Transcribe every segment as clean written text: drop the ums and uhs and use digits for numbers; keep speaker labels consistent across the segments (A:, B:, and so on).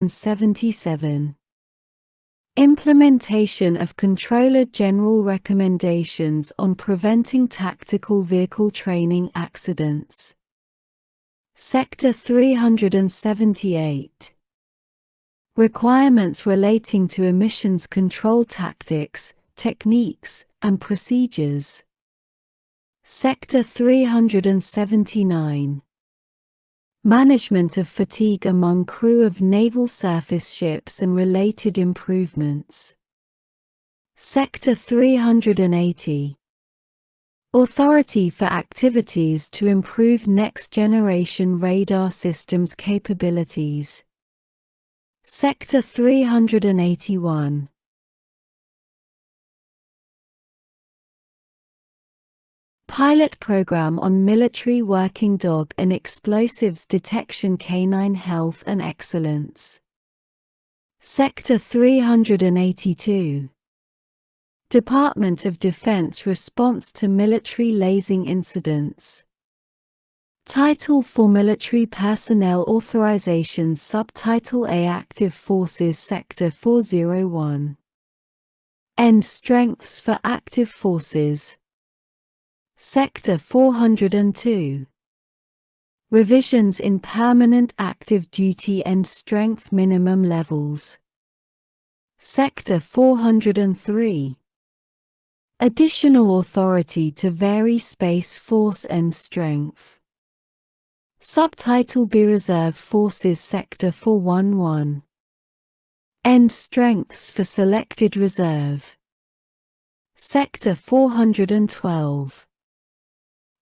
A: 77. Implementation of Controller General recommendations on preventing tactical vehicle training accidents. Sector 378. Requirements relating to emissions control tactics, techniques, and procedures. Sector 379. Management of fatigue among crew of naval surface ships and related improvements. Sector 380. Authority for activities to improve next-generation radar systems capabilities. Sector 381. Pilot Program on Military Working Dog and Explosives Detection Canine Health and Excellence. Sector 382. Department of Defense Response to Military Lazing Incidents. Title for Military Personnel Authorizations. Subtitle A. Active Forces. Sector 401. End Strengths for Active Forces. Sector 402. Revisions in Permanent Active Duty End Strength Minimum Levels. Sector 403. Additional authority to vary Space Force End Strength. Subtitle B. Reserve Forces. Sector 411. End Strengths for Selected Reserve. Sector 412.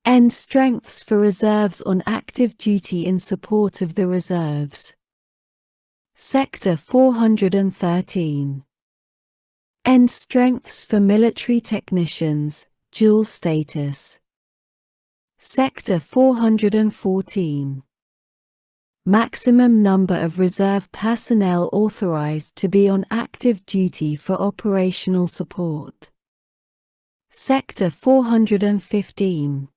A: End Strengths for Reserves on Active Duty in support of the Reserves. Sector 413. End Strengths for Military Technicians, Dual Status. Sector 414. Maximum number of reserve personnel authorized to be on active duty for operational support. Sector 415.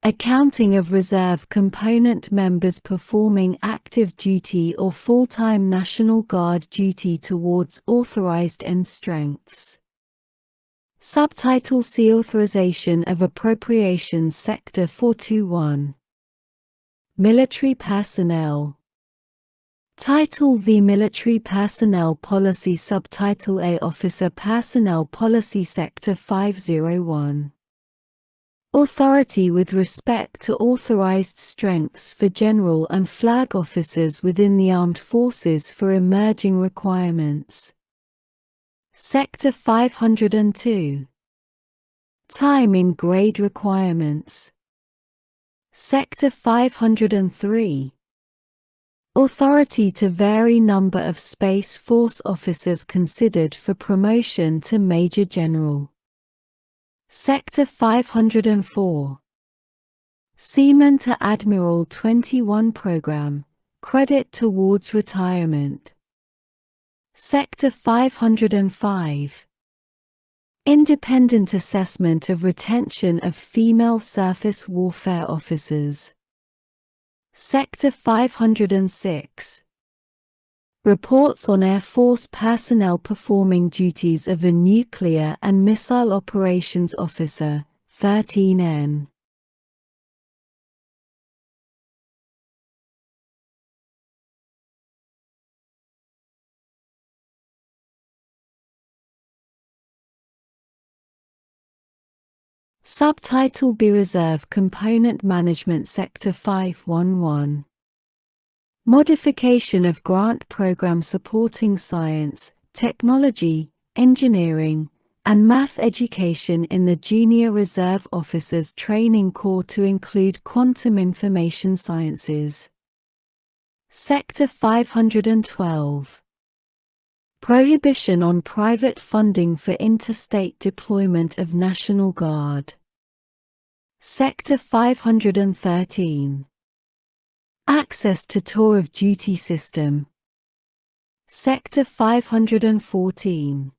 A: Accounting of reserve component members performing active duty or full-time National Guard duty towards authorized end strengths. Subtitle C. Authorization of Appropriations. Sector 421. Military Personnel. Title V. Military Personnel Policy. Subtitle A. Officer Personnel Policy. Sector 501. Authority with respect to authorized strengths for general and flag officers within the armed forces for emerging requirements. Sector 502. Time in grade requirements. Sector 503. Authority to vary number of Space Force officers considered for promotion to Major General. Sector 504. Seaman to Admiral 21 Program, Credit Towards Retirement. Sector 505. Independent Assessment of Retention of Female Surface Warfare Officers. Sector 506. Reports on Air Force personnel performing duties of a Nuclear and Missile Operations Officer, 13N. Subtitle B. Reserve Component Management. Sector 511. Modification of grant program supporting science, technology, engineering, and math education in the Junior Reserve Officers Training Corps to include quantum information sciences. Sector 512. Prohibition on private funding for interstate deployment of National Guard. Sector 513. Access to Tour of Duty System. Sector 514.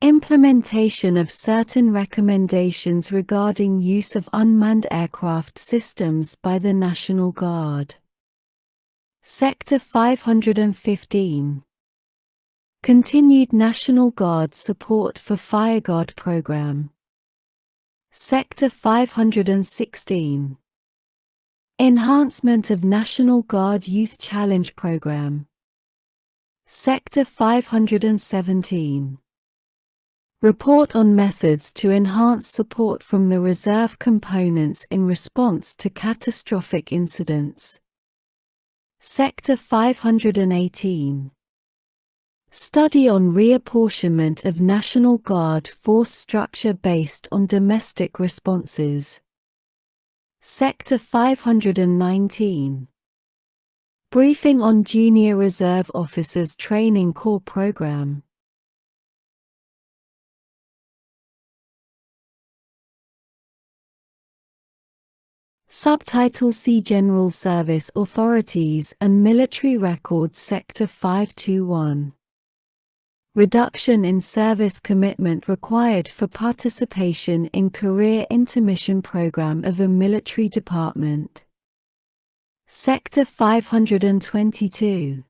A: Implementation of certain recommendations regarding use of unmanned aircraft systems by the National Guard. Sector 515. Continued National Guard support for Fire Guard Program. Sector 516. Enhancement of National Guard Youth Challenge Program. Sector 517. Report on methods to enhance support from the reserve components in response to catastrophic incidents. Sector 518. Study on reapportionment of National Guard force structure based on domestic responses. Sector 519. Briefing on Junior Reserve Officers Training Corps Program. Subtitle C. General Service Authorities and Military Records. Sector 521. Reduction in service commitment required for participation in career intermission program of a military department. Sector 522.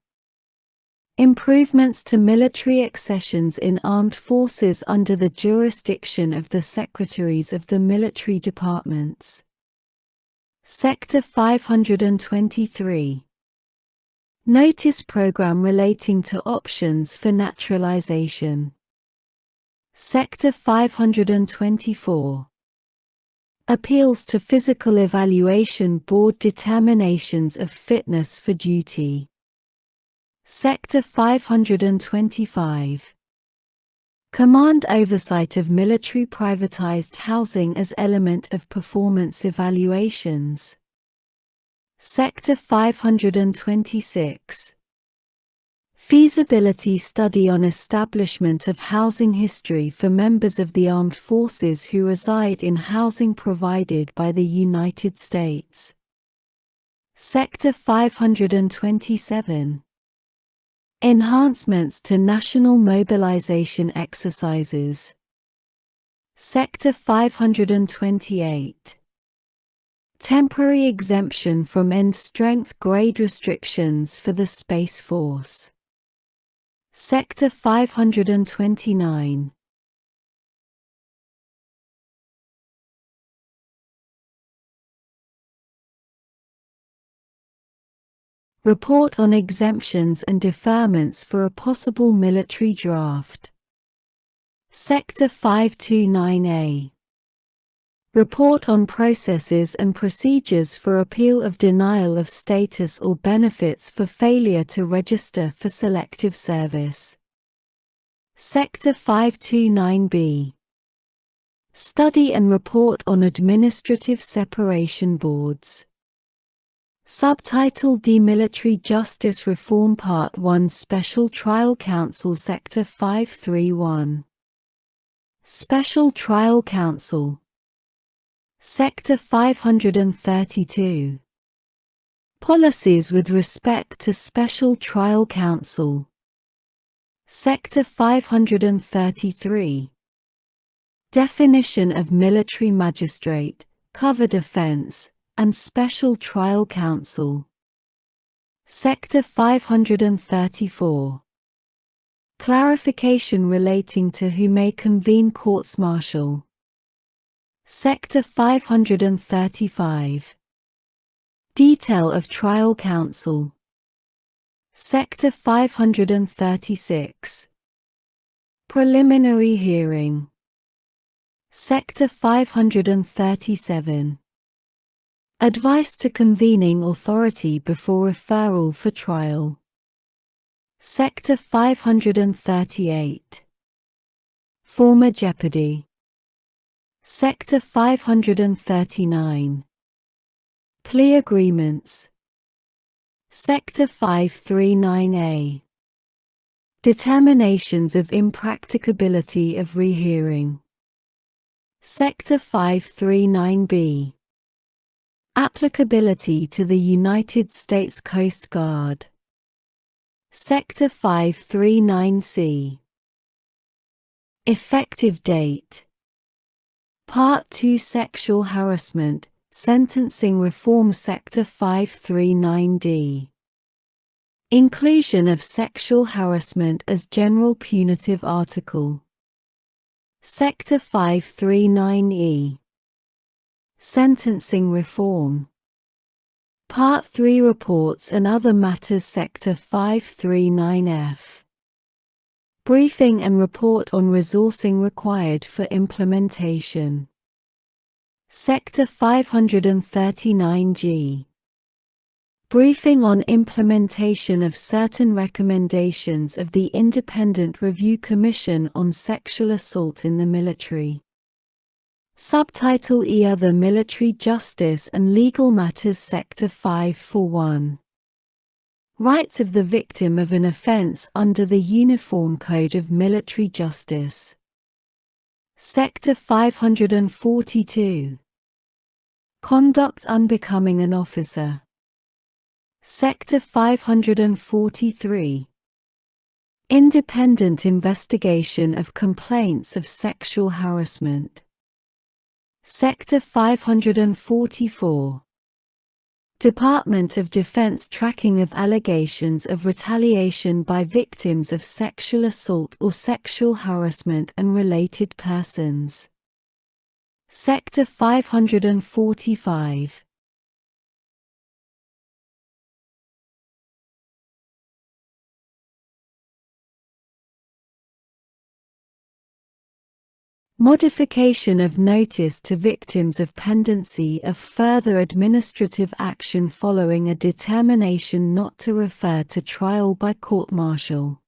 A: Improvements to military accessions in armed forces under the jurisdiction of the Secretaries of the Military Departments. Sector 523. Notice program relating to options for naturalization. Sector 524. Appeals to Physical Evaluation Board determinations of fitness for duty. Sector 525. Command oversight of military privatized housing as element of performance evaluations. Sector 526. Feasibility study on establishment of housing history for members of the armed forces who reside in housing provided by the United States. Sector 527. Enhancements to national mobilization exercises. Sector 528. Temporary exemption from end strength grade restrictions for the Space Force. Sector 529. Report on exemptions and deferments for a possible military draft. Sector 529A. Report on processes and procedures for appeal of denial of status or benefits for failure to register for selective service. Sector 529B. Study and report on administrative separation boards. Subtitle Demilitary Justice Reform Part 1 Special Trial Council. Sector 531. Special Trial Council. Sector 532. Policies with respect to Special Trial Council. Sector 533. Definition of military magistrate, covered offense, and Special Trial Counsel. Sector 534. Clarification relating to who may convene courts-martial. Sector 535. Detail of trial counsel. Sector 536. Preliminary hearing. Sector 537. Advice to convening authority before referral for trial. Sector 538. Former jeopardy. Sector 539. Plea agreements. Sector 539A. Determinations of impracticability of rehearing. Sector 539B. Applicability to the United States Coast Guard. Sector 539C. Effective date. Part 2 Sexual Harassment, Sentencing Reform. Sector 539D. Inclusion of sexual harassment as general punitive article. Sector 539E. Sentencing reform. Part 3 Reports and other matters. Sector 539F. Briefing and report on resourcing required for implementation. Sector 539G. Briefing on implementation of certain recommendations of the Independent Review Commission on Sexual Assault in the Military. Subtitle E. Other Military Justice and Legal Matters. Sector 541. Rights of the victim of an offense under the Uniform Code of Military Justice. Sector 542. Conduct unbecoming an officer. Sector 543. Independent investigation of complaints of sexual harassment. Sector 544. Department of Defense tracking of allegations of retaliation by victims of sexual assault or sexual harassment and related persons. Sector 545. Modification of notice to victims of pendency of further administrative action following a determination not to refer to trial by court-martial.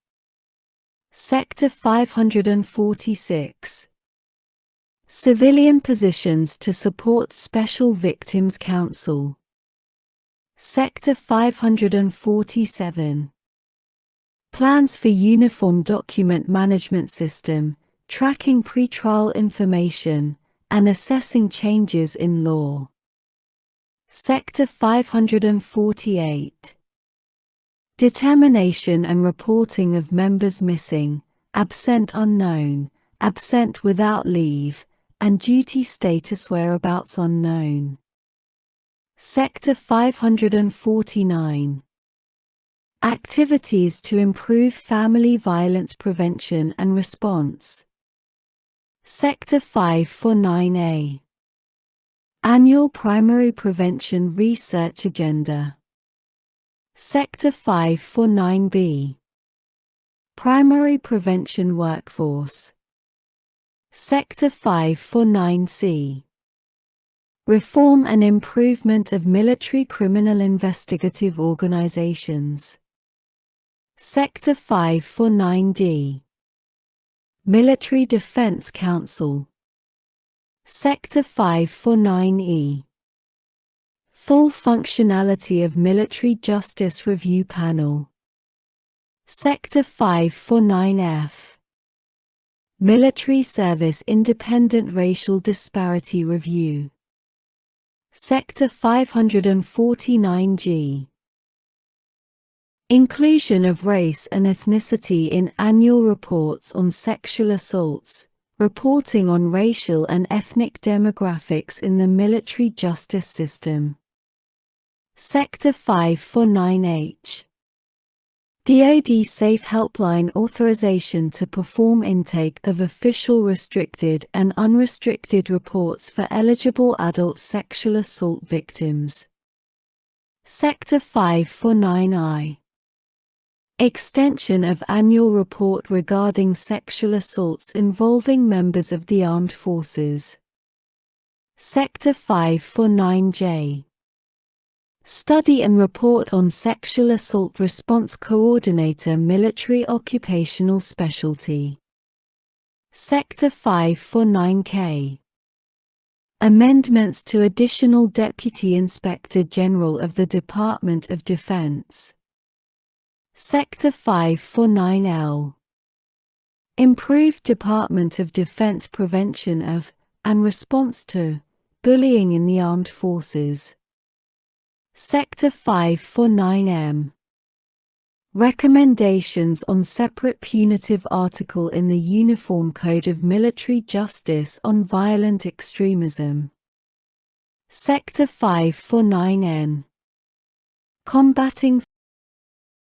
A: Sector 546. Civilian positions to support Special Victims Council. Sector 547. Plans for Uniform Document Management System, tracking pretrial information, and assessing changes in law. Sector 548. Determination and reporting of members missing, absent unknown, absent without leave, and duty status whereabouts unknown. Sector 549. Activities to improve family violence prevention and response. Sector 549A. Annual Primary Prevention Research Agenda. Sector 549B. Primary Prevention Workforce. Sector 549C. Reform and improvement of military criminal investigative organizations. Sector 549D. Military Defense Council. Sector 549E. Full functionality of Military Justice Review Panel. Sector 549F. Military Service Independent Racial Disparity Review. Sector 549G. Inclusion of race and ethnicity in annual reports on sexual assaults, reporting on racial and ethnic demographics in the military justice system. Sector 549H. DoD Safe Helpline authorization to perform intake of official restricted and unrestricted reports for eligible adult sexual assault victims. Sector 549I. Extension of annual report regarding sexual assaults involving members of the armed forces. Sector 549J. Study and report on sexual assault response coordinator military occupational specialty. Sector 549K. Amendments to Additional Deputy Inspector General of the Department of Defense. Sector 549L. Improved Department of Defense prevention of, and response to, bullying in the armed forces. Sector 549M. Recommendations on separate punitive article in the Uniform Code of Military Justice on violent extremism. Sector 549N. Combating